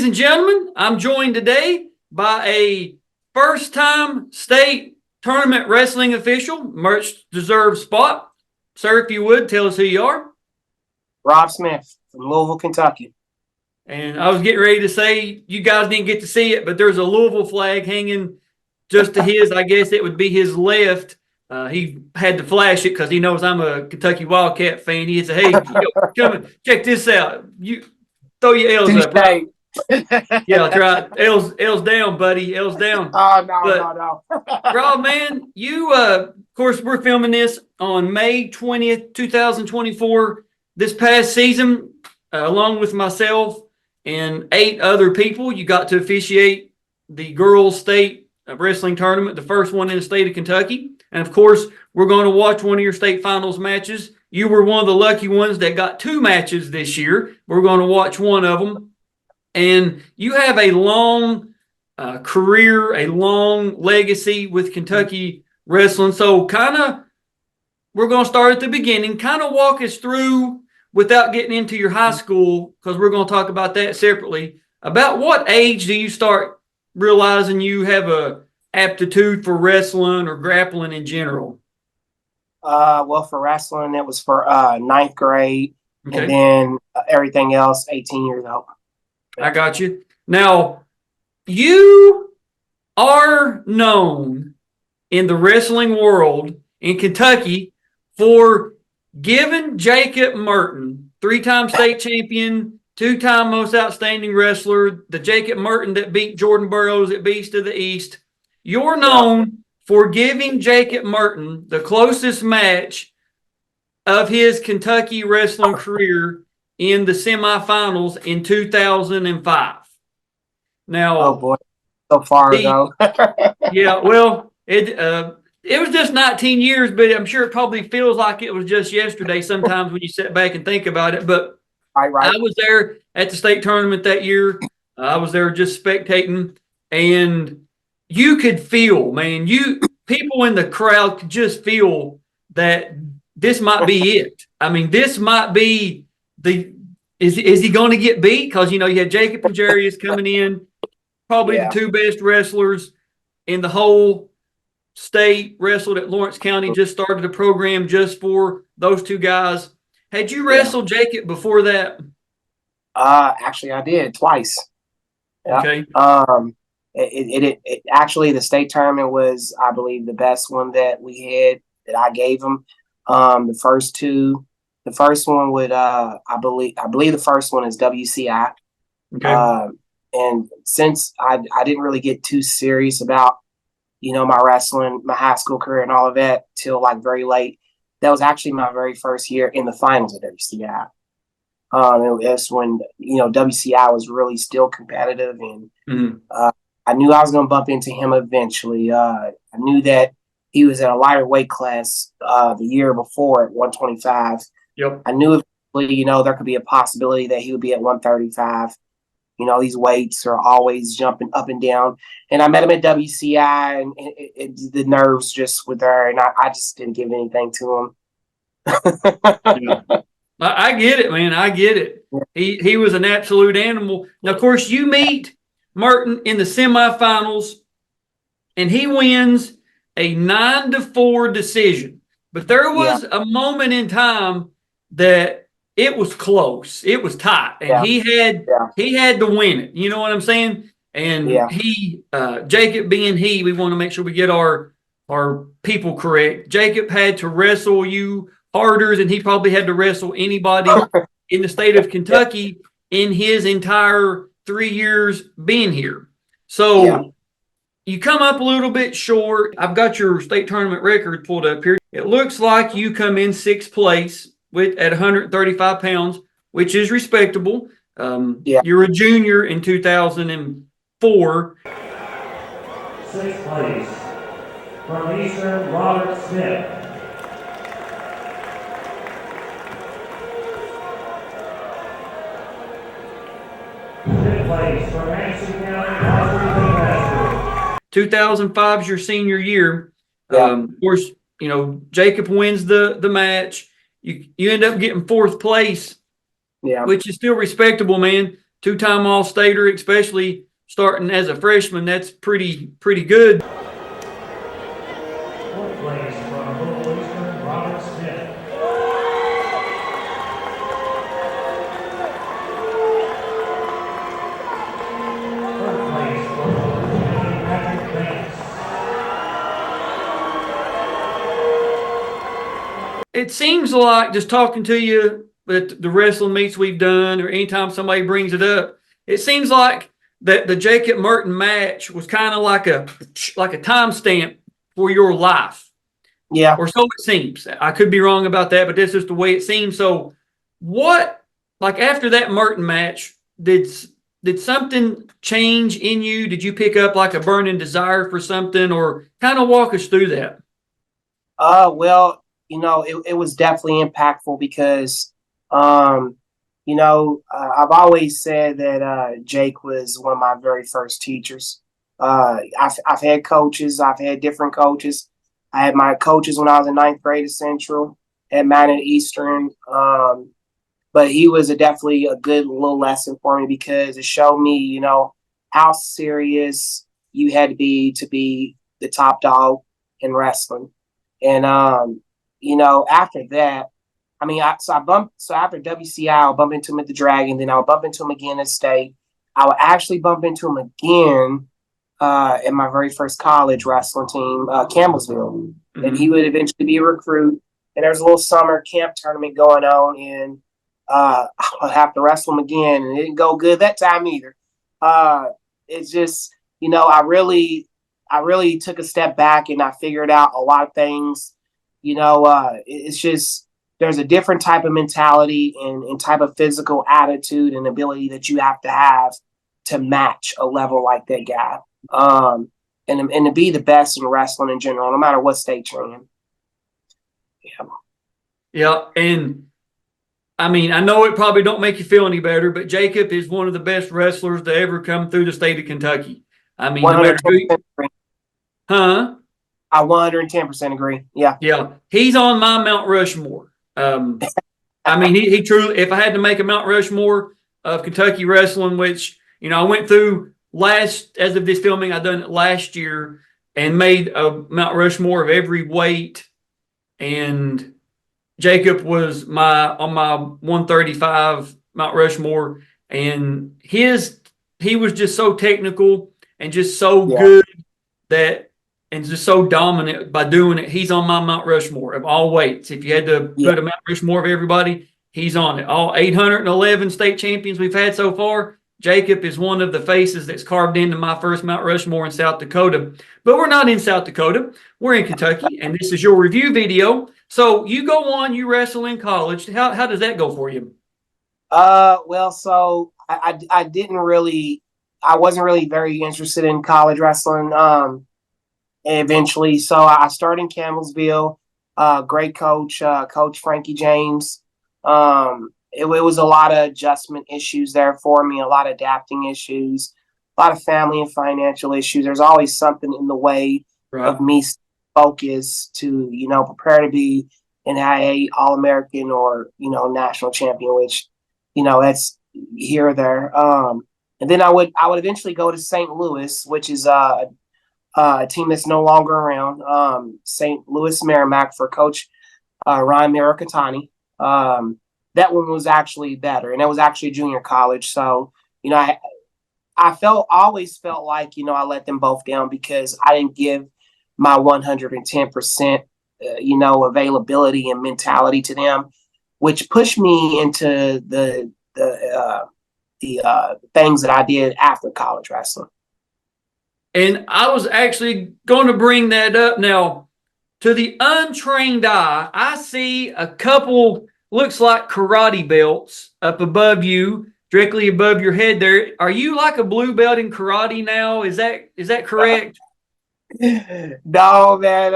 and gentlemen, I'm joined today by a first-time state tournament wrestling official, much deserved spot. Sir, if you would, tell us who you are. Rob Smith from Louisville, Kentucky. And I was getting ready to say, you guys didn't get to see it, but there's a Louisville flag hanging just to his, I guess it would be his left. He had to flash it because he knows I'm a Kentucky Wildcat fan. He said, hey, come and check this out. You throw your L's up, right? Yeah, that's right. L's down, buddy. L's down. No. Rob, man, you, of course, we're filming this on May 20th, 2024. This past season, along with myself and 8 other people, you got to officiate the girls' state wrestling tournament, the first one in the state of Kentucky. And, of course, we're going to watch one of your state finals matches. You were one of the lucky ones that got 2 matches this year. We're going to watch one of them. And you have a long career, a long legacy with Kentucky wrestling. So we're going to start at the beginning. Kind of walk us through, without getting into your high school, because we're going to talk about that separately. About what age do you start realizing you have a aptitude for wrestling or grappling in general? Well, for wrestling, it was for 9th grade. Okay. And then everything else, 18 years old. I got you. Now, you are known in the wrestling world in Kentucky for giving Jacob Merton, 3-time state champion, 2-time most outstanding wrestler, the Jacob Merton that beat Jordan Burroughs at Beast of the East. You're known for giving Jacob Merton the closest match of his Kentucky wrestling career in the semifinals in 2005. Now, oh boy, so far ago. Yeah, well, it was just 19 years, but I'm sure it probably feels like it was just yesterday sometimes when you sit back and think about it. But right. I was there at the state tournament that year. I was there just spectating, and you could feel, man, people in the crowd could just feel that this might be it. I mean, this might be is he going to get beat? Because, you had Jacob and Jarius coming in, probably the 2 best wrestlers in the whole state, wrestled at Lawrence County, just started a program just for those 2 guys. Had you wrestled Jacob before that? Actually, I did twice. Yeah. Okay. It actually, the state tournament was, I believe, the best one that we had, that I gave him. The first 2. The first one would, I believe the first one is WCI. Okay. And since I didn't really get too serious about, my wrestling, my high school career and all of that till like very late, that was actually my very first year in the finals of WCI. It was when, WCI was really still competitive, and I knew I was going to bump into him eventually. I knew that he was at a lighter weight class the year before at 125. Yep. I knew eventually, there could be a possibility that he would be at 135. These weights are always jumping up and down. And I met him at WCI, and the nerves just were there, and I just didn't give anything to him. I get it, man. I get it. He was an absolute animal. Now, of course, you meet Merton in the semifinals, and he wins a 9-4 decision. But there was a moment in time that it was close. It was tight, and he had to win it. You know what I'm saying? And Jacob being we want to make sure we get our people correct. Jacob had to wrestle you harder than he probably had to wrestle anybody in the state of Kentucky in his entire 3 years being here. So you come up a little bit short. I've got your state tournament record pulled up here. It looks like you come in 6th place at 135 pounds, which is respectable. You're a junior in 2004. 6th place from Eastern, Robert Smith. 5th place from Madison County, 2005 is your senior year. Of course, Jacob wins the match. You end up getting 4th place, which is still respectable, man. two-time All-Stater, especially starting as a freshman. That's pretty good. Fourth place from Louisville Eastern, Robert Smith. Third place from Louisville, Patrick Banks. It seems like, just talking to you at the wrestling meets we've done, or anytime somebody brings it up, it seems like that the Jacob Merton match was kind of like a timestamp for your life. Yeah. Or so it seems. I could be wrong about that, but this is the way it seems. So what, like after that Merton match, did something change in you? Did you pick up like a burning desire for something, or kind of walk us through that? Well, it was definitely impactful because, I've always said that Jake was one of my very first teachers. I've had coaches. I've had different coaches. I had my coaches when I was in ninth grade at Central, at Mount Eastern. But he was definitely a good little lesson for me because it showed me, how serious you had to be the top dog in wrestling. And, after that, after WCI, I'll bump into him at the Dragon, then I'll bump into him again at State. I would actually bump into him again in my very first college wrestling team, Campbellsville. Mm-hmm. And he would eventually be a recruit. And there's a little summer camp tournament going on, and I'll have to wrestle him again. And it didn't go good that time either. It's just, I really took a step back and I figured out a lot of things. It's just, there's a different type of mentality and type of physical attitude and ability that you have to match a level like that guy. And to be the best in wrestling in general, no matter what state you're in. Yeah. Yeah. And I mean, I know it probably don't make you feel any better, but Jacob is one of the best wrestlers to ever come through the state of Kentucky. I mean, no matter who, huh? I 110% agree. Yeah. Yeah. He's on my Mount Rushmore. I mean, he truly, if I had to make a Mount Rushmore of Kentucky wrestling, which, I went through as of this filming, I done it last year and made a Mount Rushmore of every weight. And Jacob was on my 135 Mount Rushmore, and he was just so technical and just so good and just so dominant by doing it. He's on my Mount Rushmore of all weights. If you had to put a Mount Rushmore of everybody, he's on it. All 811 state champions we've had so far, Jacob is one of the faces that's carved into my first Mount Rushmore in South Dakota. But we're not in South Dakota. We're in Kentucky, and this is your review video. So you go on, you wrestle in college. How does that go for you? Well, so I wasn't really very interested in college wrestling. Eventually, so I started in Campbellsville. Great coach, Coach Frankie James. It was a lot of adjustment issues there for me, a lot of adapting issues, a lot of family and financial issues. There's always something in the way of me focus to, prepare to be an IA All-American or, national champion, which, that's here or there. And then I would eventually go to St. Louis, which is a team that's no longer around, St. Louis Merrimack for Coach Ryan Miracatani. That one was actually better, and that was actually junior college. So, I always felt like, I let them both down because I didn't give my 110%, availability and mentality to them, which pushed me into the things that I did after college wrestling. And I was actually going to bring that up. Now, to the untrained eye, I see a couple, looks like karate belts up above you, directly above your head there. Are you like a blue belt in karate now? Is that correct? No, man.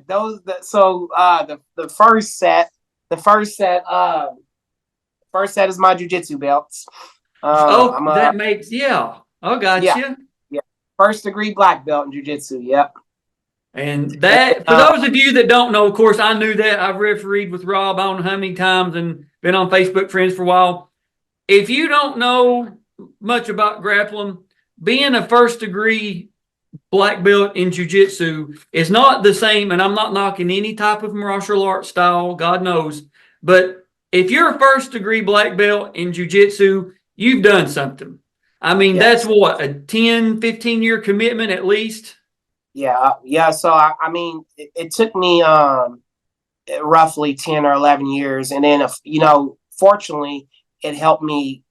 The first set is my jiu-jitsu belts. That makes, yeah. Oh, gotcha. Yeah. First degree black belt in jiu-jitsu. Yep. And that, for those of you that don't know, of course, I knew that. I've refereed with Rob, I don't know how many times, and been on Facebook friends for a while. If you don't know much about grappling, being a first degree black belt in jiu-jitsu is not the same, and I'm not knocking any type of martial arts style, God knows, but if you're a first degree black belt in jiu-jitsu, you've done something. I mean, Yes. that's what, a 10, 15-year commitment at least? Yeah. So I mean, it took me roughly 10 or 11 years, and then fortunately, it helped me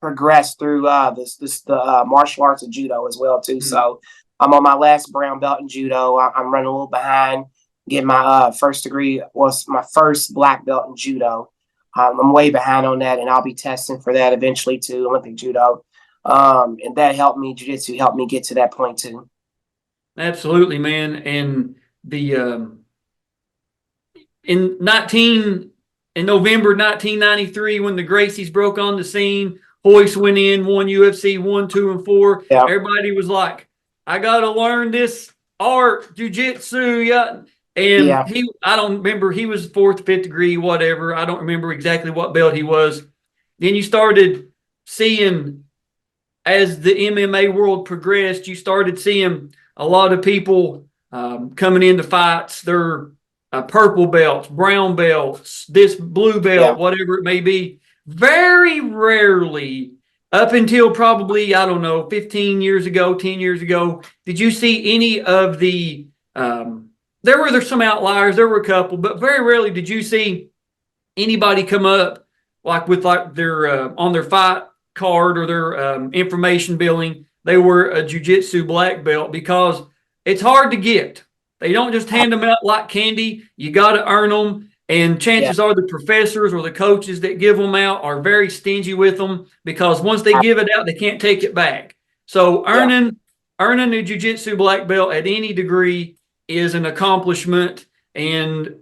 progress through the martial arts of judo as well too. So I'm on my last brown belt in judo. I'm running a little behind getting my first degree, was my first black belt in judo. I'm way behind on that, and I'll be testing for that eventually too, Olympic judo. And that helped me, jiu-jitsu helped me get to that point too. Absolutely, man. And the in November 1993, when the Gracies broke on the scene, Hoist went in, won UFC 1, 2, and 4. Yeah. Everybody was like, I gotta learn this art, jiu-jitsu, yeah. And Yeah. I don't remember, he was 4th, 5th degree, whatever. I don't remember exactly what belt he was. Then you started seeing, as the MMA world progressed, you started seeing a lot of people coming into fights. They're purple belts, brown belts, this blue belt, whatever it may be. Very rarely, up until probably, I don't know, 15 years ago, 10 years ago, did you see any of the there's some outliers, there were a couple, but very rarely did you see anybody come up like with like their on their fight card or their information billing, they were a jiu-jitsu black belt, because it's hard to get. They don't just hand them out like candy. You got to earn them. And chances are the professors or the coaches that give them out are very stingy with them, because once they give it out, they can't take it back. So earning a jiu-jitsu black belt at any degree is an accomplishment. And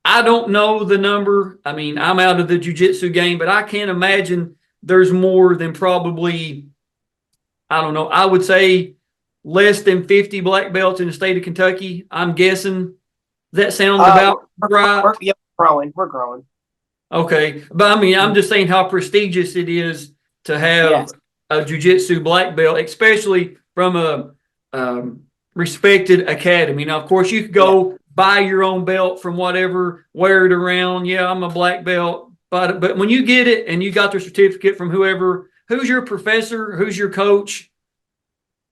I don't know the number. I mean, I'm out of the jiu-jitsu game, but I can't imagine there's more than probably, I don't know, I would say less than 50 black belts in the state of Kentucky. I'm guessing. That sounds about right. We're growing. Okay. But I mean, I'm just saying how prestigious it is to have a jiu-jitsu black belt, especially from a respected academy. Now, of course, you could go buy your own belt from whatever, wear it around. Yeah, I'm a black belt. But when you get it and you got their certificate from whoever, who's your professor? Who's your coach?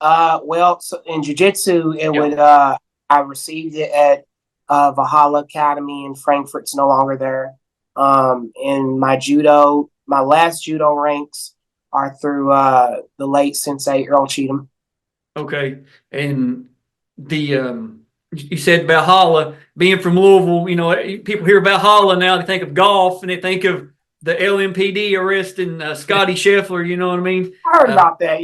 Well, so in jiu-jitsu, I received it at Valhalla Academy in Frankfurt. It's no longer there. And my last judo ranks are through the late Sensei Earl Cheatham. Okay. And you said Valhalla, being from Louisville, people hear Valhalla now, they think of golf and they think of the LMPD arresting Scotty Scheffler, you know what I mean? I heard about that,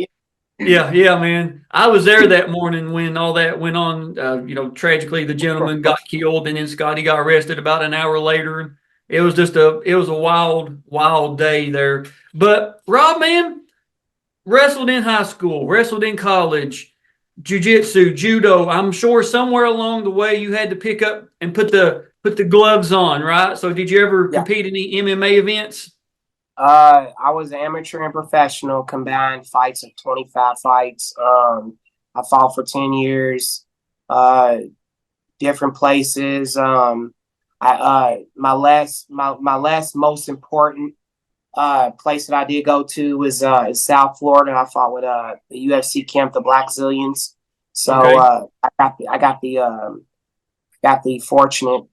Yeah, man. I was there that morning when all that went on. Tragically, the gentleman got killed, and then Scotty got arrested about an hour later. It was a wild, wild day there. But Rob, man, wrestled in high school, wrestled in college, jiu-jitsu, judo. I'm sure somewhere along the way you had to pick up and put the gloves on, right? So did you ever compete in any MMA events? I was amateur and professional, combined fights of 25 fights. I fought for 10 years, different places. My last most important place that I did go to was in South Florida. I fought with the UFC camp, the Black Zillions. So I got the fortunate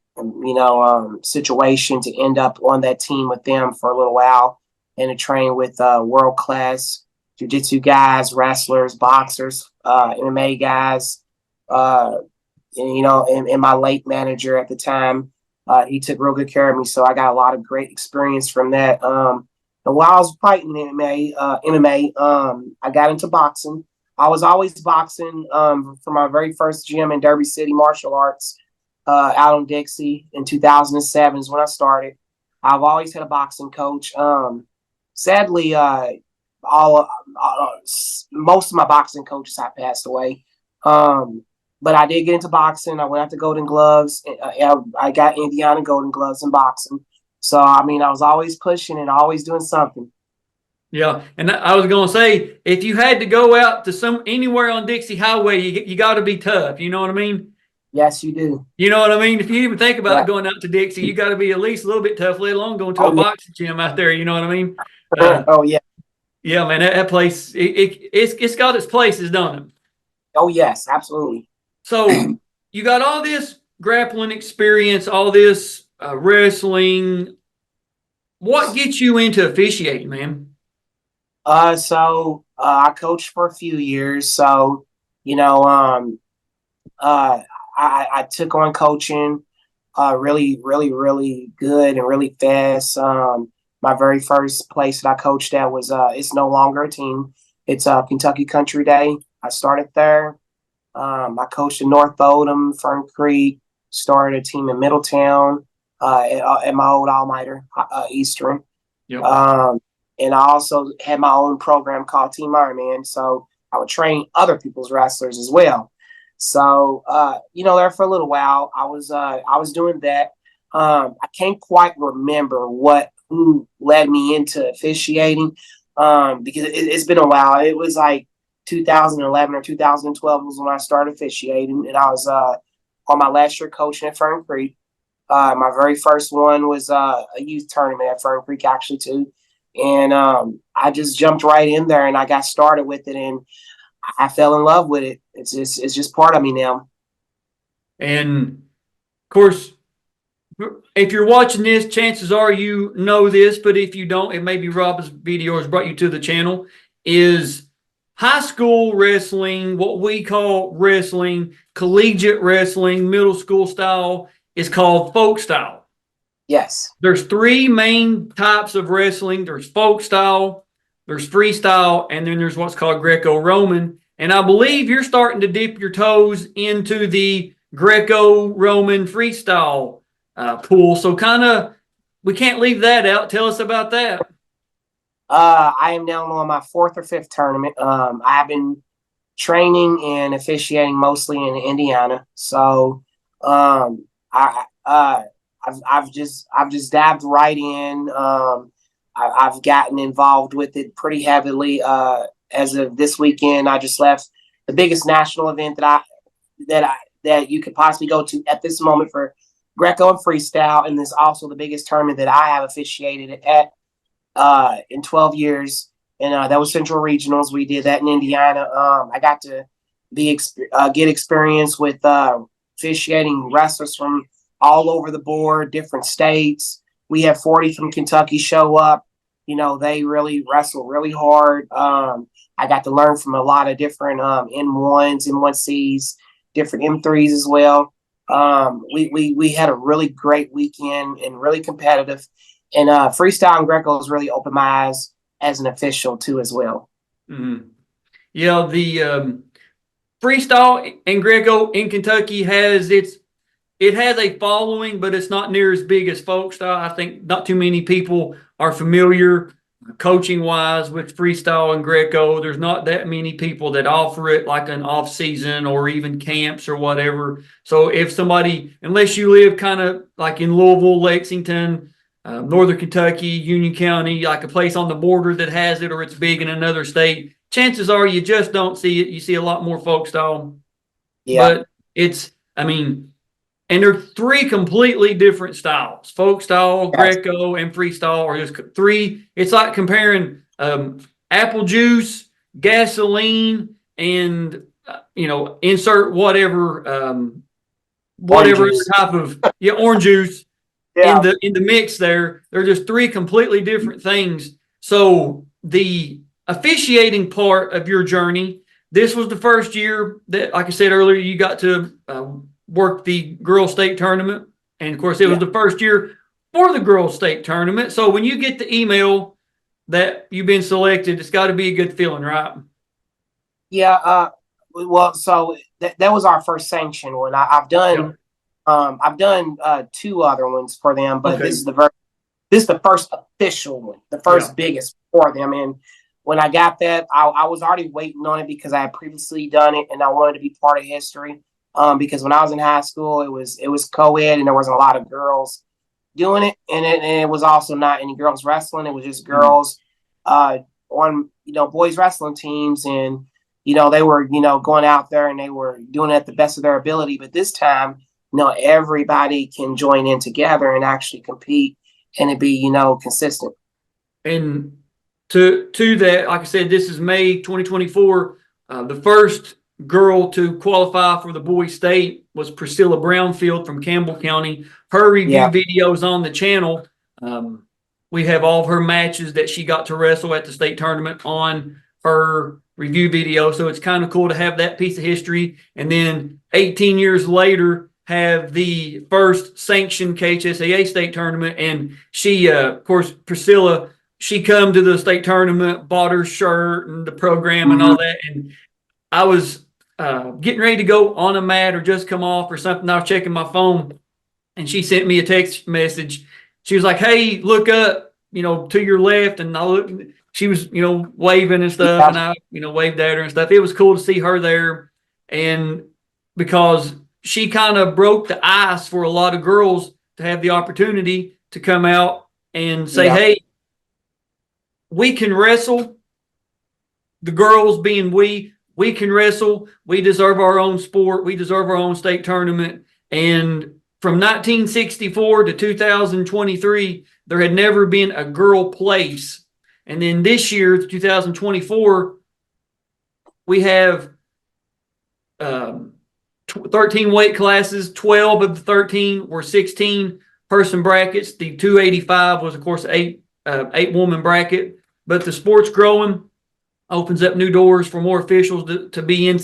situation to end up on that team with them for a little while, and to train with world-class jiu-jitsu guys, wrestlers, boxers, MMA guys. And my late manager at the time, he took real good care of me. So I got a lot of great experience from that. And while I was fighting MMA, I got into boxing. I was always boxing from my very first gym in Derby City Martial Arts. Out in Dixie in 2007 is when I started. I've always had a boxing coach. Sadly, most of my boxing coaches have passed away. But I did get into boxing. I went after Golden Gloves. I got Indiana Golden Gloves in boxing. So, I mean, I was always pushing and always doing something. Yeah, and I was going to say, if you had to go out to anywhere on Dixie Highway, you got to be tough. You know what I mean? Yes, you do. You know what I mean? If you even think about Yeah. going out to Dixie, you got to be at least a little bit tough, let alone going to Oh a yeah. boxing gym out there. You know what I mean? Oh yeah. Yeah, man, that place it's got its places, don't it? Oh yes, absolutely. So you got all this grappling experience, all this wrestling. What gets you into officiating, man? I coached for a few years. So, you know, I took on coaching, really good and really fast. My very first place that I coached at was it's no longer a team. It's Kentucky Country Day. I started there. I coached in North Oldham, Fern Creek. Started a team in Middletown at my old alma mater, Eastern. Yep. And I also had my own program called Team Ironman. So I would train other people's wrestlers as well. So there for a little while, I was doing that. I can't quite remember who led me into officiating because it's been a while. It was like 2011 or 2012 was when I started officiating, and I was on my last year coaching at Fern Creek. My very first one was a youth tournament at Fern Creek, actually, too. And I just jumped right in there and I got started with it, and I fell in love with it. It's just part of me now. And of course, if you're watching this, chances are you know this, but if you don't, it may be Rob's video has brought you to the channel, is high school wrestling, what we call wrestling, collegiate wrestling, middle school style, is called folk style. Yes. There's three main types of wrestling. There's folk style, there's freestyle, and then there's what's called Greco-Roman. And I believe you're starting to dip your toes into the Greco-Roman freestyle pool. So we can't leave that out. Tell us about that. I am now on my fourth or fifth tournament. I have been training and officiating mostly in Indiana. So I've just dived right in. I've gotten involved with it pretty heavily. As of this weekend, I just left the biggest national event that you could possibly go to at this moment for Greco and freestyle, and this is also the biggest tournament that I have officiated at in 12 years. And that was Central Regionals. We did that in Indiana. I got to get experience with officiating wrestlers from all over the board, different states. We had 40 from Kentucky show up. They really wrestle really hard. I got to learn from a lot of different M1s, M1Cs, different M3s as well. We had a really great weekend and really competitive. And freestyle and Greco has really opened my eyes as an official too as well. Mm-hmm. Yeah, the freestyle and Greco in Kentucky has a following, but it's not near as big as folk style. I think not too many people are familiar coaching wise with freestyle and Greco. There's not that many people that offer it like an off season or even camps or whatever. So if somebody, unless you live kind of like in Louisville, Lexington, Northern Kentucky, Union County, like a place on the border that has it, or it's big in another state, chances are you just don't see it. You see a lot more folk style. Yeah. But and they're three completely different styles: folk style, Greco, and freestyle are just three. It's like comparing apple juice, gasoline, and insert whatever type of orange juice in the mix there. They're just three completely different things. So the officiating part of your journey, this was the first year that, like I said earlier, you got to work the girls' state tournament. And of course, it was the first year for the girls' state tournament. So when you get the email that you've been selected, it's got to be a good feeling, right? Yeah. Well, so that was our first sanction one. I've done two other ones for them, but this is the first official one, the first biggest for them. And when I got that, I was already waiting on it because I had previously done it and I wanted to be part of history. Because when I was in high school, it was co-ed and there wasn't a lot of girls doing it, and it was also not any girls wrestling. It was just girls, on, boys wrestling teams, and, they were, going out there and they were doing it at the best of their ability. But this time, everybody can join in together and actually compete and it be, consistent. And to that, like I said, this is May 2024. The first girl to qualify for the boys state was Priscilla Brownfield from Campbell County. Her review videos on the channel. We have all of her matches that she got to wrestle at the state tournament on her review video. So it's kind of cool to have that piece of history. And then 18 years later, have the first sanctioned KHSAA state tournament. And she, of course, Priscilla, she come to the state tournament, bought her shirt and the program and all that. And I was getting ready to go on a mat or just come off or something. I was checking my phone and she sent me a text message. She was like, "Hey, look up, to your left." And I looked, she was, waving and stuff. And I, waved at her and stuff. It was cool to see her there. And because she kind of broke the ice for a lot of girls to have the opportunity to come out and say, "Hey, we can wrestle." The girls being we can wrestle. We deserve our own sport. We deserve our own state tournament. And from 1964 to 2023, there had never been a girl place. And then this year, 2024, we have 13 weight classes. 12 of the 13 were 16-person brackets. The 285 was, of course, eight woman bracket. But the sport's growing, opens up new doors for more officials to be in,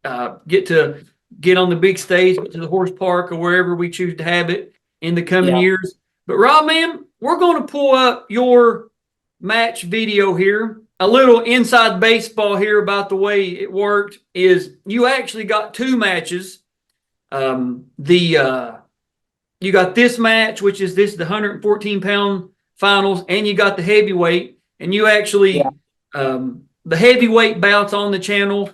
get on the big stage, to the horse park or wherever we choose to have it in the coming years. But Rob, man, we're going to pull up your match video here. A little inside baseball here about the way it worked is you actually got two matches. You got this match, which is the 114-pound finals, and you got the heavyweight. And you actually, the heavyweight bouts on the channel,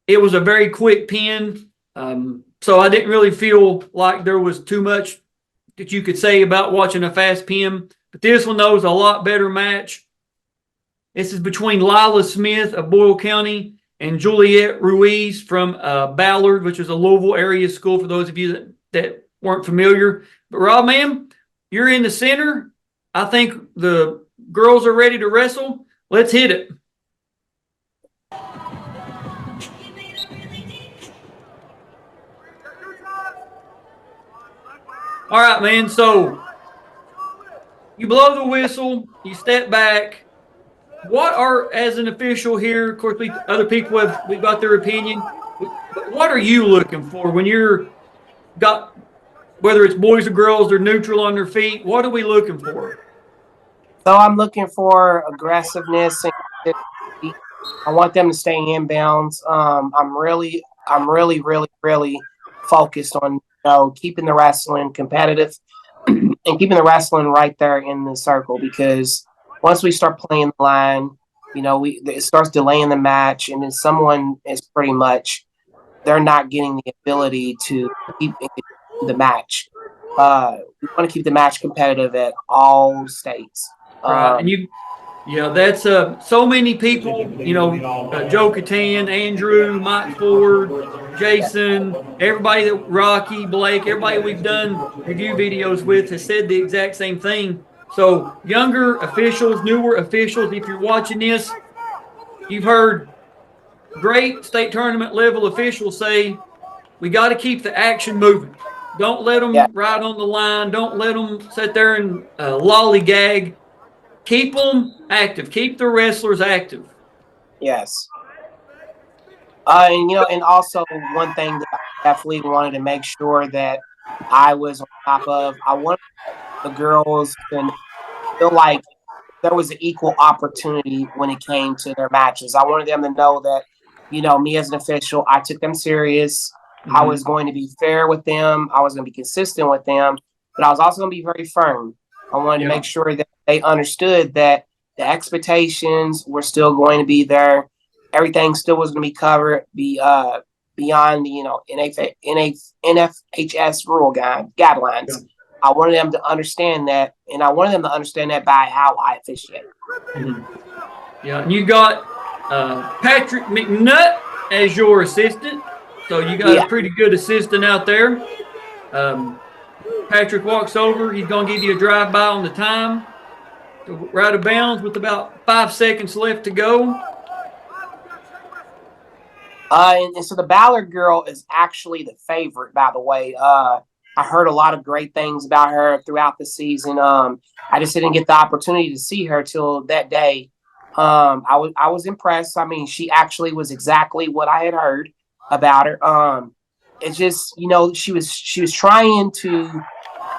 it was a very quick pin. So I didn't really feel like there was too much that you could say about watching a fast pin. But this one, though, was a lot better match. This is between Lila Smith of Boyle County and Juliet Ruiz from Ballard, which is a Louisville area school for those of you that weren't familiar. But Rob, man, you're in the center. I think the girls are ready to wrestle. Let's hit it. All right, man. So you blow the whistle, you step back. What are, as an official here, of course, other people we've got their opinion. What are you looking for when you're got, whether it's boys or girls, they're neutral on their feet? What are we looking for? So I'm looking for aggressiveness. I want them to stay inbounds. I'm really focused on keeping the wrestling competitive and keeping the wrestling right there in the circle, because once we start playing the line, it starts delaying the match, and then someone is pretty much, they're not getting the ability to keep the match. We want to keep the match competitive at all states. Right, and that's so many people, Joe Catan, Andrew, Mike Ford, Jason, everybody that Rocky, Blake, everybody we've done review videos with has said the exact same thing. So younger officials, newer officials, if you're watching this, you've heard great state tournament level officials say, we got to keep the action moving. Don't let them ride on the line. Don't let them sit there and lollygag. Keep them active. Keep the wrestlers active. Yes. And also one thing that I definitely wanted to make sure that I was on top of, I wanted the girls to feel like there was an equal opportunity when it came to their matches. I wanted them to know that, me as an official, I took them serious. Mm-hmm. I was going to be fair with them. I was going to be consistent with them, but I was also going to be very firm. I wanted to make sure that they understood that the expectations were still going to be there. Everything still was going to be covered beyond the NFHS rule guidelines. Yeah. I wanted them to understand that, and I wanted them to understand that by how I officiate. Mm-hmm. Yeah, and you got Patrick McNutt as your assistant. So you got a pretty good assistant out there. Patrick walks over. He's going to give you a drive-by on the time. So we're out of bounds with about 5 seconds left to go. And so the Ballard girl is actually the favorite, by the way. I heard a lot of great things about her throughout the season. I just didn't get the opportunity to see her till that day. I was impressed. I mean, she actually was exactly what I had heard about her. It's just, she was trying to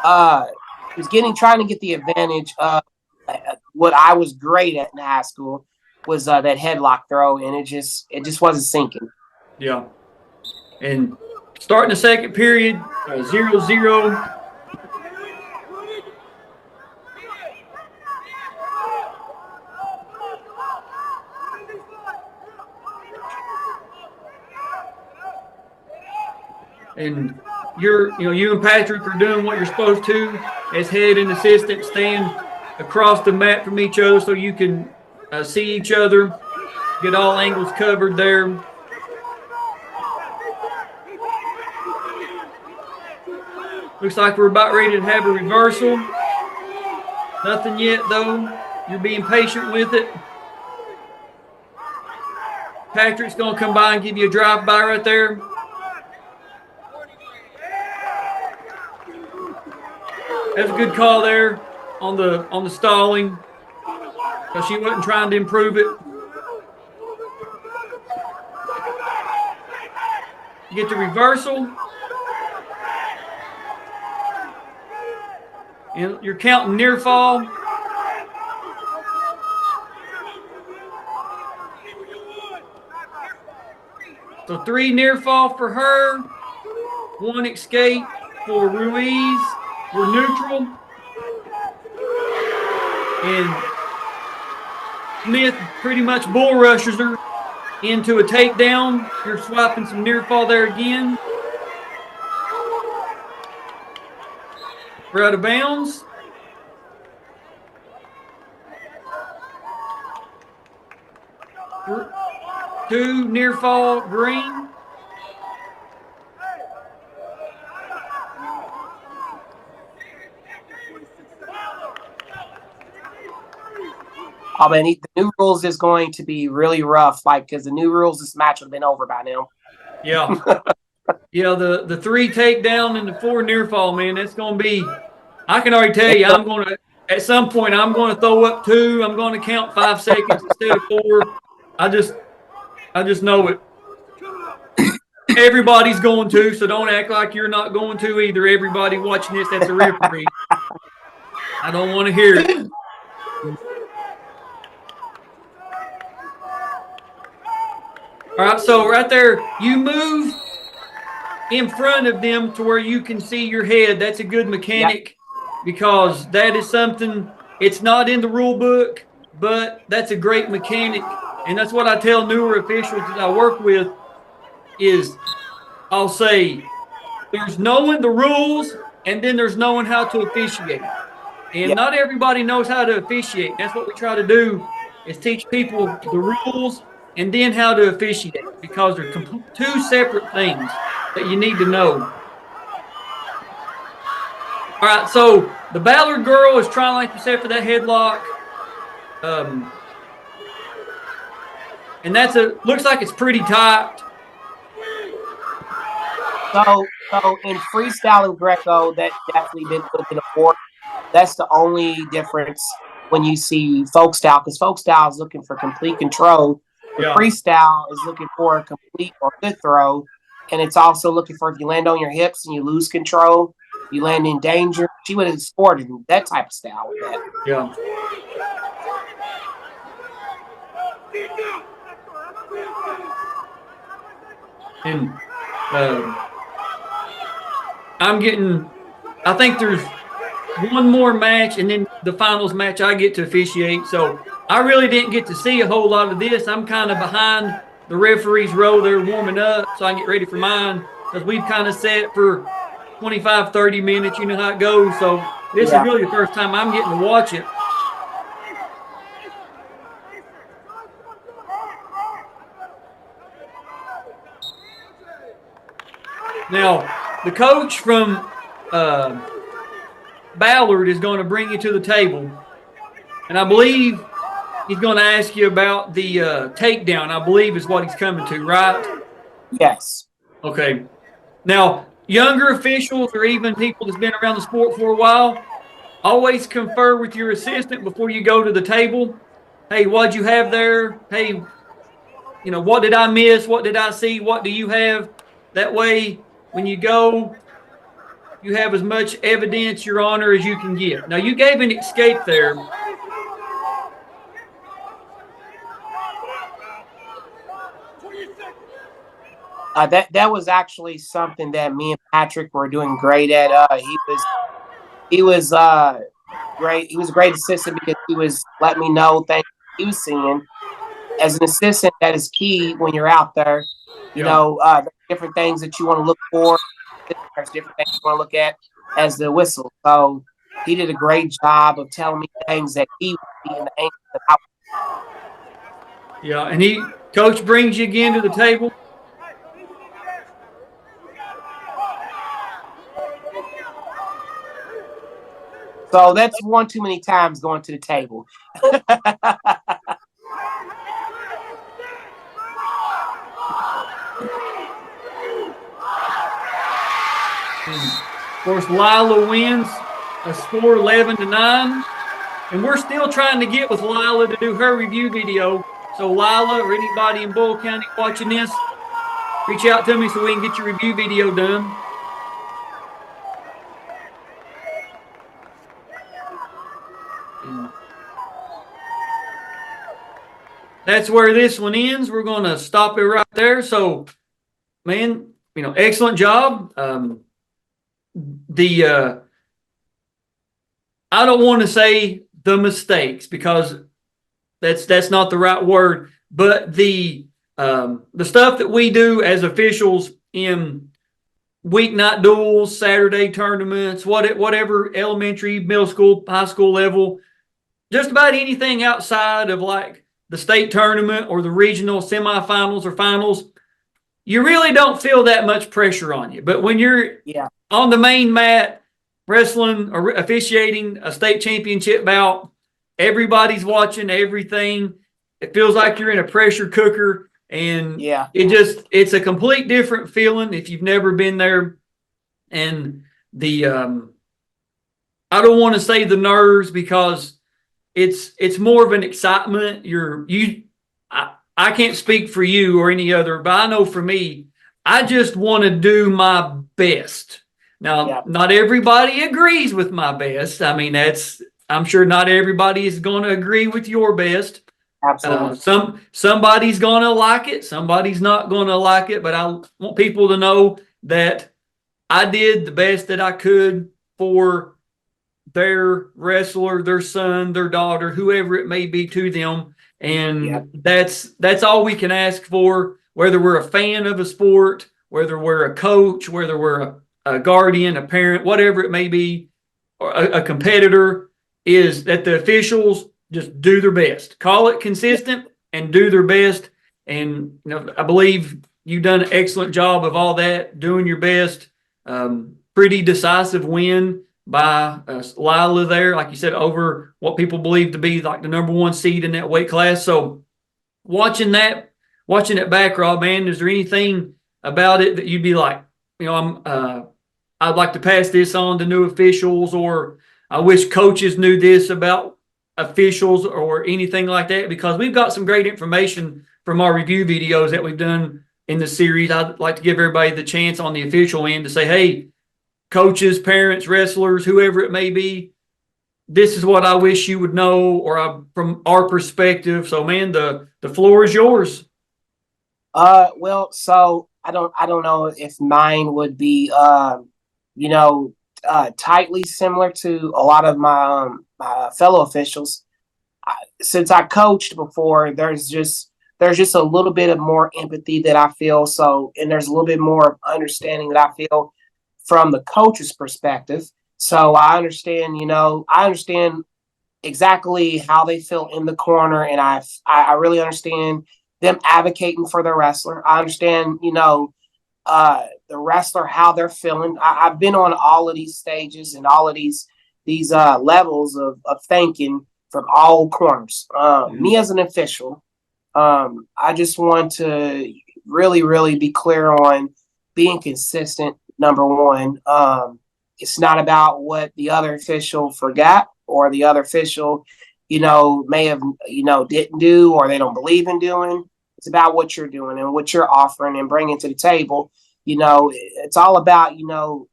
trying to get the advantage of what I was great at in high school was that headlock throw, and it just wasn't sinking. Yeah. And starting the second period, 0-0. And you and Patrick are doing what you're supposed to as head and assistant. Stand across the mat from each other so you can see each other, get all angles covered there. Looks like we're about ready to have a reversal. Nothing yet, though. You're being patient with it. Patrick's going to come by and give you a drive-by right there. That's a good call there on the stalling, because she wasn't trying to improve it. You get the reversal. And you're counting near fall. So 3 near fall for her, 1 escape for Ruiz. We're neutral. And Smith pretty much bull rushes her into a takedown. You're swiping some near fall there again. We're out of bounds. Two near fall green. Oh man, the new rules is going to be really rough. Because the new rules, this match would have been over by now. Yeah. Yeah, the 3 takedown and the 4 near fall, man, that's going to be, I can already tell you, at some point, I'm going to throw up 2. I'm going to count 5 seconds instead of 4. I just know it. Everybody's going to, so don't act like you're not going to either. Everybody watching this, that's a referee. I don't want to hear it. All right, so right there, you move in front of them to where you can see your head. That's a good mechanic, because that is something, it's not in the rule book, but that's a great mechanic. And that's what I tell newer officials that I work with is I'll say there's knowing the rules and then there's knowing how to officiate. And not everybody knows how to officiate. That's what we try to do, is teach people the rules and then how to officiate, because they're 2 separate things that you need to know. All right, so the Ballard girl is trying, like you said, for that headlock. And looks like it's pretty tight. So in freestyle and Greco, that definitely been looking for. That's the only difference when you see folk style, because folk style is looking for complete control. Freestyle is looking for a complete or good throw, and it's also looking for if you land on your hips and you lose control, you land in danger. She would have scored in that type of style with that. Yeah. And I think there's one more match, and then the finals match I get to officiate. So I really didn't get to see a whole lot of this. I'm kind of behind the referee's row. They're warming up so I can get ready for mine, because we've kind of set for 25, 30 minutes. You know how it goes. So this is really the first time I'm getting to watch it. Now, the coach from Ballard is going to bring you to the table, and I believe he's going to ask you about the takedown, I believe is what he's coming to, right? Yes. Okay. Now, younger officials or even people that's been around the sport for a while, always confer with your assistant before you go to the table. Hey, what'd you have there? Hey, what did I miss? What did I see? What do you have? That way, when you go, you have as much evidence, Your Honor, as you can get. Now, you gave an escape there. That was actually something that me and Patrick were doing great at. He was great. He was a great assistant because he was letting me know things he was seeing. As an assistant, that is key when you're out there. Different things that you want to look for. There's different things you want to look at as the whistle. So he did a great job of telling me things that he would see in the angles that I would. Yeah, and coach brings you again to the table. So that's one too many times going to the table. Of course, Lila wins a score 11-9. And we're still trying to get with Lila to do her review video. So Lila or anybody in Bull County watching this, reach out to me so we can get your review video done. That's where this one ends. We're going to stop it right there. So, man, excellent job. I don't want to say the mistakes because that's not the right word, but the stuff that we do as officials in weeknight duels, Saturday tournaments, whatever elementary, middle school, high school level, just about anything outside of like the state tournament or the regional semifinals or finals, you really don't feel that much pressure on you. But when you're on the main mat wrestling or officiating a state championship bout, everybody's watching everything. It feels like you're in a pressure cooker, and it's a complete different feeling if you've never been there. And I don't want to say the nerves because it's more of an excitement. I can't speak for you or any other, but I know for me, I just want to do my best. Now, not everybody agrees with my best. I mean, I'm sure not everybody is going to agree with your best. Absolutely. Somebody's going to like it. Somebody's not going to like it. But I want people to know that I did the best that I could for their wrestler, their son, their daughter, whoever it may be to them. And that's all we can ask for, whether we're a fan of a sport, whether we're a coach, whether we're a guardian, a parent, whatever it may be, or a competitor, is that the officials just do their best. Call it consistent and do their best. And I believe you've done an excellent job of all that, doing your best. Pretty decisive win by Lila there, like you said, over what people believe to be like the number one seed in that weight class. So watching it back, Rob, man, is there anything about it that you'd be like, I'd like to pass this on to new officials, or I wish coaches knew this about officials or anything like that? Because we've got some great information from our review videos that we've done in the series. I'd like to give everybody the chance on the official end to say, hey, coaches, parents, wrestlers, whoever it may be, this is what I wish you would know, or from our perspective. So, man, the floor is yours. Well, so I don't know if mine would be, tightly similar to a lot of my fellow officials. Since I coached before, there's just a little bit of more empathy that I feel. So, and there's a little bit more understanding that I feel from the coach's perspective. So I understand exactly how they feel in the corner, and I really understand them advocating for their wrestler. I understand, the wrestler, how they're feeling. I've been on all of these stages and all of these levels of thinking from all corners. Me as an official, I just want to really, really be clear on being consistent. Number one, it's not about what the other official forgot or the other official, may have, didn't do or they don't believe in doing. It's about what you're doing and what you're offering and bringing to the table. It's all about,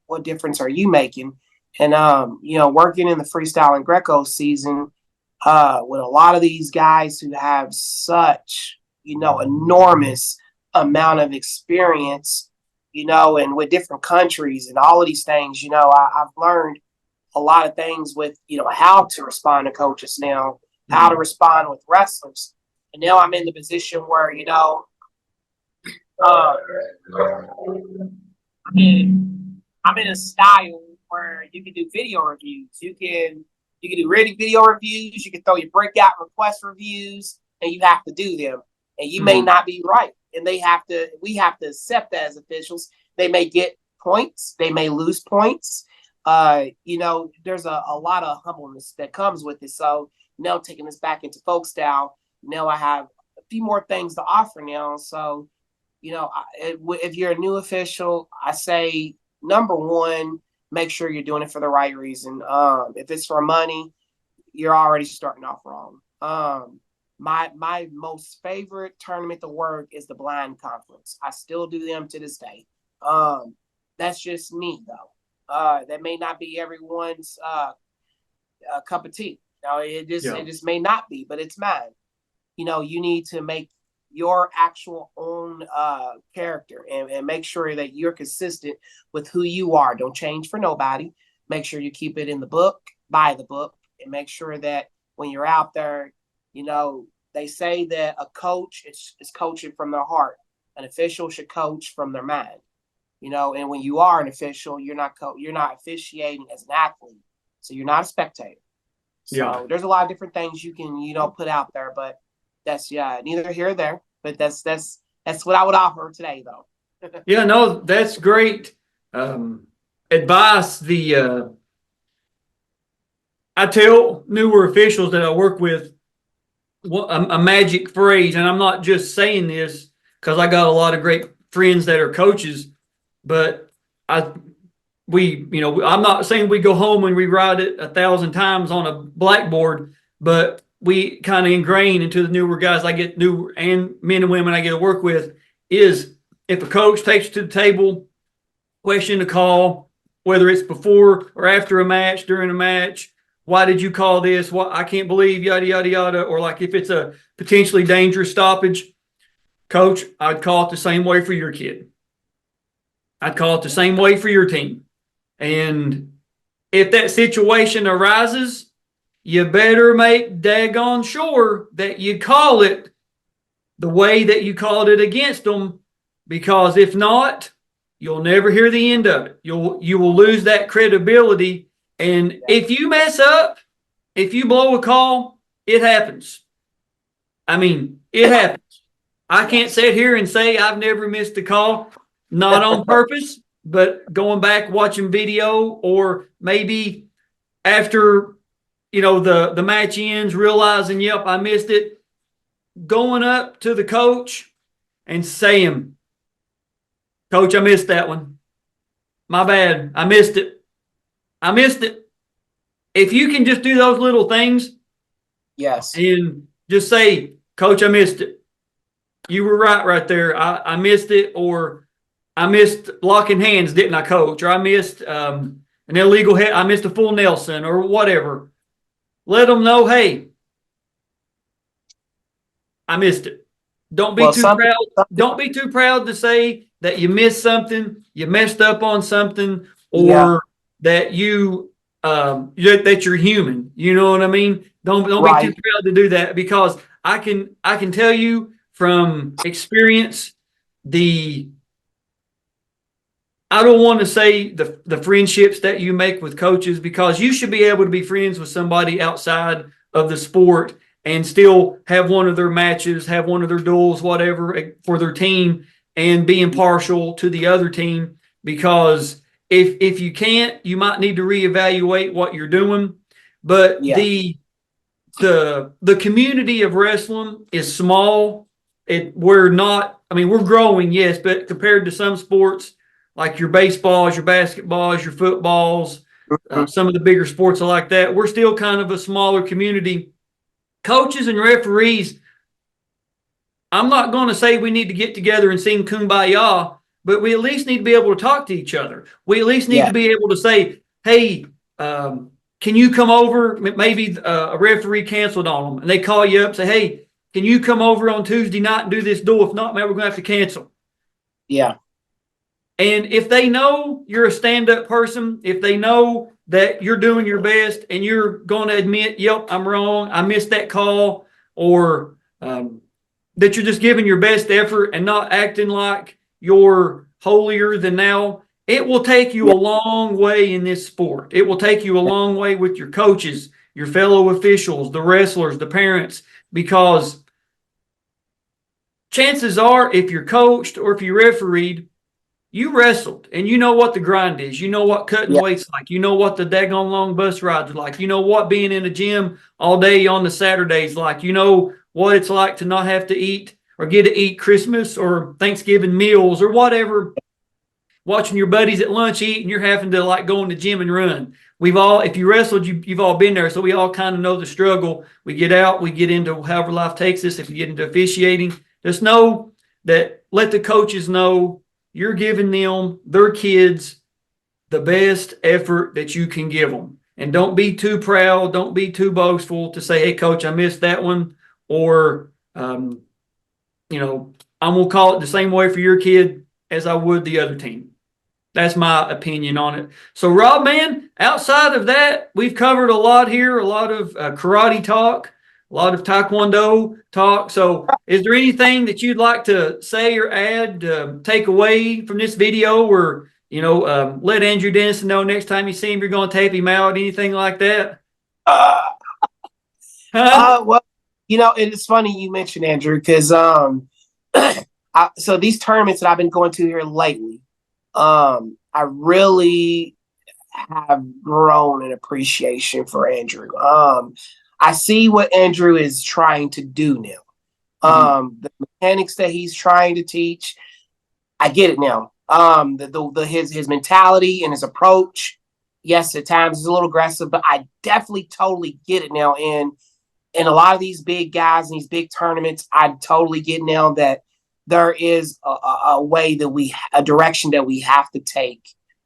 what difference are you making? And, working in the freestyle and Greco season, with a lot of these guys who have such, enormous amount of experience, and with different countries and all of these things, I've learned a lot of things with, how to respond to coaches now, how to respond with wrestlers. And now I'm in the position where, I'm in a style where you can do video reviews. You can do video reviews. You can throw your breakout request reviews, and you have to do them. And you may not be right. And we have to accept that as officials. They may get points. They may lose points. There's a lot of humbleness that comes with it. So now taking this back into folk style, now I have a few more things to offer now. So, if you're a new official, I say, number one, make sure you're doing it for the right reason. If it's for money, you're already starting off wrong. My most favorite tournament to work is the blind conference. I still do them to this day. That's just me, though. That may not be everyone's cup of tea. It just may not be, but it's mine. You need to make your actual own character and make sure that you're consistent with who you are. Don't change for nobody. Make sure you keep it in the book, by the book, and make sure that when you're out there, they say that a coach is coaching from their heart. An official should coach from their mind. And when you are an official, you're not officiating as an athlete, so you're not a spectator. So there's a lot of different things you can put out there, but that's neither here or there. But that's what I would offer today, though. Yeah, no, that's great advice. I tell newer officials that I work with a magic phrase, and I'm not just saying this because I got a lot of great friends that are coaches, but I'm not saying we go home and rewrite it 1,000 times on a blackboard, but we kind of ingrain into the newer guys I get and men and women I get to work with is if a coach takes you to the table, question to call, whether it's before or after a match, during a match, why did you call this? What I can't believe, yada, yada, yada. Or like if it's a potentially dangerous stoppage, coach, I'd call it the same way for your kid. I'd call it the same way for your team. And if that situation arises, you better make daggone sure that you call it the way that you called it against them, because if not, you'll never hear the end of it. You will lose that credibility. And if you mess up, if you blow a call, it happens. I mean, it happens. I can't sit here and say I've never missed a call, not on purpose, but going back, watching video, or maybe after the match ends, realizing, yep, I missed it, going up to the coach and saying, Coach, I missed that one. My bad. I missed it. If you can just do those little things. Yes. And just say, Coach, I missed it. You were right there. I missed it, or I missed locking hands, didn't I, Coach? Or I missed an illegal hit. I missed a full Nelson or whatever. Let them know, hey, I missed it. Don't be too proud. Don't be too proud to say that you missed something, you messed up on something, or that that you're human. You know what I mean? Don't be too proud to do that, because I can tell you from experience, I don't want to say the friendships that you make with coaches, because you should be able to be friends with somebody outside of the sport and still have one of their matches, have one of their duels, whatever, for their team, and be impartial to the other team. because if you can't, you might need to reevaluate what you're doing. But Yeah. the community of wrestling is small. We're not, I mean, we're growing, yes, but compared to some sports like your baseballs, your basketballs, your footballs, some of the bigger sports like that, we're still kind of a smaller community. Coaches and referees, I'm not going to say we need to get together and sing Kumbaya, but we at least need to be able to talk to each other. We at least need to be able to say, hey, can you come over? Maybe a referee canceled on them, and they call you up, say, hey, can you come over on Tuesday night and do this duel? If not, man, we're going to have to cancel. Yeah. And if they know you're a stand-up person, if they know that you're doing your best and you're going to admit, yep, I'm wrong, I missed that call, or that you're just giving your best effort and not acting like you're holier than thou, it will take you a long way in this sport. It will take you a long way with your coaches, your fellow officials, the wrestlers, the parents, because chances are if you're coached or if you refereed, you wrestled and you know what the grind is. You know what cutting weight's like. You know what the daggone long bus rides are like. You know what being in a gym all day on the Saturdays like. You know what it's like to not have to eat or get to eat Christmas or Thanksgiving meals or whatever. Watching your buddies at lunch eat and you're having to like go in the gym and run. We've all, if you wrestled, you've all been there. So we all kind of know the struggle. We get out, we get into however life takes us. If you get into officiating, just know that let the coaches know you're giving them, their kids, the best effort that you can give them. And don't be too proud. Don't be too boastful to say, hey, coach, I missed that one. Or, I'm going to call it the same way for your kid as I would the other team. That's my opinion on it. So, Rob, man, outside of that, we've covered a lot here, a lot of karate talk, a lot of taekwondo talk. So is there anything that you'd like to say or add, take away from this video, or, let Andrew Dennison know next time you see him, you're going to tape him out, anything like that? Well, it's funny you mentioned Andrew because so these tournaments that I've been going to here lately, I really have grown an appreciation for Andrew. I see what Andrew is trying to do now. The mechanics that he's trying to teach, I get it now. His mentality and his approach, yes, at times is a little aggressive, but I definitely totally get it now. And a lot of these big guys and these big tournaments, I totally get now that there is a way that a direction that we have to take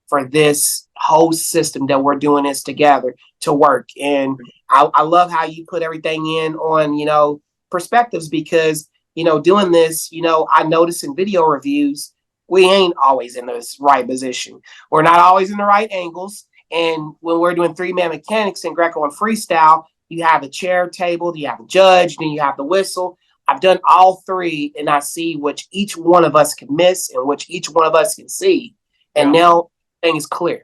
for this whole system that we're doing this together to work. And I love how you put everything in on, perspectives, because, doing this, I notice in video reviews, we ain't always in the right position. We're not always in the right angles. And when we're doing 3-man mechanics in Greco and freestyle, you have a chair table, you have a judge, then you have the whistle. I've done all three, and I see which each one of us can miss and which each one of us can see. And now things clear.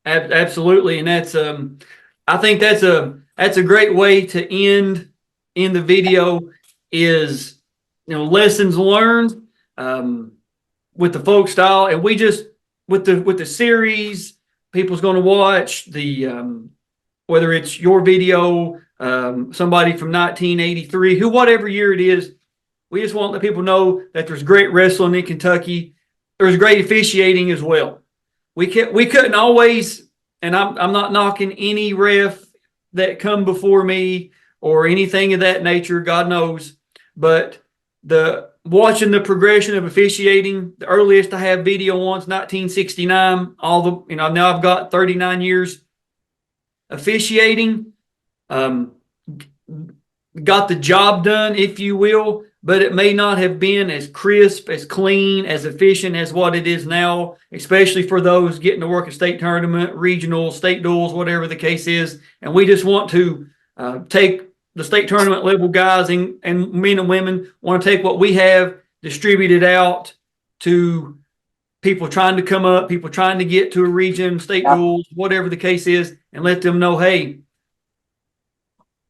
Absolutely. And that's I think that's a great way to end in the video is, lessons learned with the folk style. And we just, with the series, people's going to watch the, whether it's your video, somebody from 1983, whatever year it is, we just want to let people know that there's great wrestling in Kentucky. There's great officiating as well. We couldn't always, and I'm not knocking any ref that come before me or anything of that nature, God knows, but watching the progression of officiating, the earliest I have video on's 1969, now I've got 39 years officiating, got the job done, if you will, but it may not have been as crisp, as clean, as efficient as what it is now, especially for those getting to work a state tournament, regional, state duels, whatever the case is. And we just want to take the state tournament level guys and men and women want to take what we have, distribute it out to people trying to come up, people trying to get to a region, state duels, whatever the case is, and let them know, hey,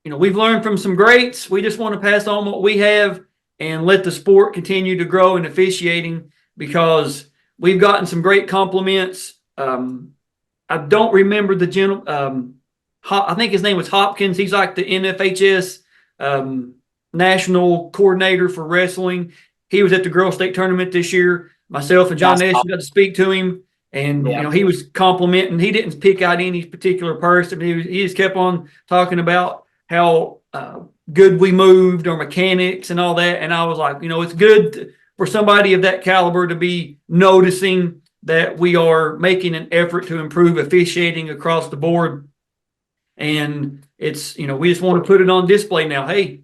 we've learned from some greats. We just want to pass on what we have and let the sport continue to grow in officiating, because we've gotten some great compliments. I don't remember the gentleman. I think his name was Hopkins. He's like the NFHS national coordinator for wrestling. He was at the girls' state tournament this year. Myself and John Nash got to speak to him, and he was complimenting. He didn't pick out any particular person. He just kept on talking about how good we moved, our mechanics, and all that. And I was like, it's good for somebody of that caliber to be noticing that we are making an effort to improve officiating across the board. And it's, we just want to put it on display now. Hey,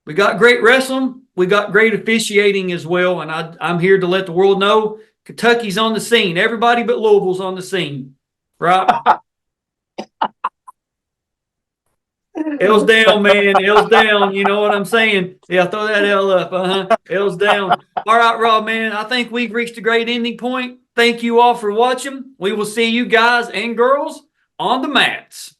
we got great wrestling. We got great officiating as well. And I'm here to let the world know Kentucky's on the scene. Everybody but Louisville's on the scene. Right? L's down, man. L's down. You know what I'm saying? Yeah, throw that L up. L's down. All right, Rob, man. I think we've reached a great ending point. Thank you all for watching. We will see you guys and girls on the mats.